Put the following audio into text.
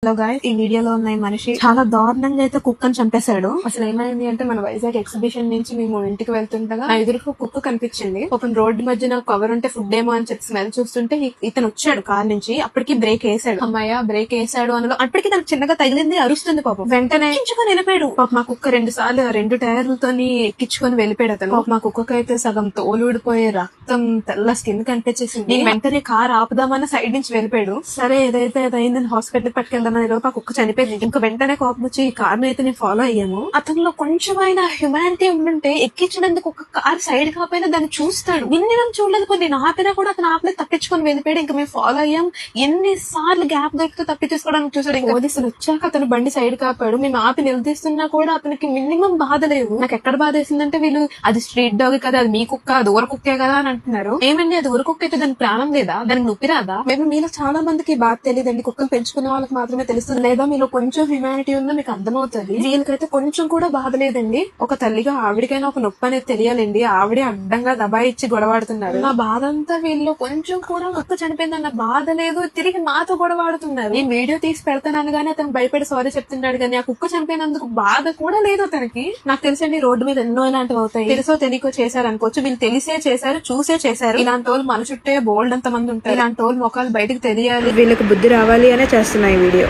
Hello guys, ఈ వీడియోలో ఉన్న ఈ మనిషి చాలా దారుణంగా అయితే కుక్కని చంపేశాడు. అసలు ఏమైంది అంటే మన వైజాగ్ ఎగ్జిబిషన్ నుంచి మేము ఇంటికి వెళ్తుండగా నా ఎదురుకు కుక్క కనిపించింది. ఒక రోడ్డు మధ్యన కవర్ ఉంటే ఫుడ్ ఏమో అని చెప్పి స్మెల్ చూస్తుంటే ఇతను వచ్చాడు కార్ నుంచి. అప్పటికి బ్రేక్ వేసాడు. అమ్మాయ బ్రేక్ వేసాడు అనలో అప్పటికి నాకు చిన్నగా తగిలింది, అరుస్తుంది పాపం. వెంటనే ఎక్కించుకొని వెళ్ళిపోయాడు. పాప మా కుక్క 2 సార్లు 2 టైర్లతోని ఎక్కించుకొని వెళ్ళిపోయాడు అతను. పాప మా కుక్కకైతే సగం తోలు ఊడిపోయే రక్తం తెల్ల స్కిన్ కనిపించేసింది. వెంటనే కార్ ఆపుదామని సైడ్ నుంచి వెళ్ళిపోయాడు. సరే ఏదైతే అదైందని హాస్పిటల్ పట్టుకెళ్దాం ఆ కుక్క చనిపోయింది. ఇంకా వెంటనే కోపం వచ్చి ఈ కార్ అయితే నేను ఫాలో అయ్యాము. అతనిలో కొంచెమైనా హ్యుమానిటీ ఉండుంటే ఎక్కించడానికి ఒక కార్ సైడ్ కాకపోయినా దాన్ని చూస్తాడు. మినిమం చూడలేదు, కొన్ని ఆపినా కూడా అతను ఆపలేదు, తప్పించుకొని వెళ్ళిపోయాడు. ఇంకా మేము ఫాలో అయ్యాం. ఎన్నిసార్లు గ్యాప్ దొరికితే తప్పించేసుకోవడానికి చూసాడు. ఇంకా పోలీసులు వచ్చాక అతను బండి సైడ్ కాపాడు. మేము ఆపి నిలదీస్తున్నా కూడా అతనికి మినిమం బాధ లేదు. నాకు ఎక్కడ బాధ వేసిందంటే వీళ్ళు అది స్ట్రీట్ డాగ్ కదా, అది మీ కుక్క, అది ఊర కుక్కే కదా అని అంటున్నారు. ఏమండి అది ఊర కుక్క అయితే దానికి ప్రాణం లేదా, దానికి నొప్పి రాదా? మేము మీలో చాలా మందికి బాధ తెలియదండి, కుక్కలు పెంచుకునే వాళ్ళకి మాత్రమే తెలుస్తుంది, లేదా మీలో కొంచెం హ్యుమానిటీ ఉందో మీకు అర్థమవుతుంది. వీళ్ళకైతే కొంచెం కూడా బాధ లేదండి. ఒక తల్లిగా ఆవిడకైనా ఒక నొప్పి అనేది తెలియాలండి. ఆవిడే అడ్డంగా దబాయిచ్చి గొడవాడుతున్నారు. నా బాధ అంతా వీళ్ళు కొంచెం కూడా కుక్క చనిపోయిందన్న బాధ లేదు, తిరిగి మాతో గొడవాడుతున్నారు. నేను వీడియో తీసి పెడతాను గానీ అతను భయపడి సారీ చెప్తున్నాడు కానీ ఆ కుక్క చనిపోయినందుకు బాధ కూడా లేదు అతనికి. నాకు తెలుసండి రోడ్డు మీద ఎన్నో ఇలాంటివి అవుతాయి. తెలుసో తెలియకో చేశారు అనుకోవచ్చు, వీళ్ళు తెలిసే చేశారు, చూసే చేశారు. ఇలాంటి వాళ్ళు మన చుట్టే బోల్డ్ అంత మంది ఉంటారు. ఇలాంటి వాళ్ళు ముఖాలు బయటకు తెలియాలి, వీళ్ళకి బుద్ధి రావాలి అనే చేస్తున్నా ఈ వీడియో.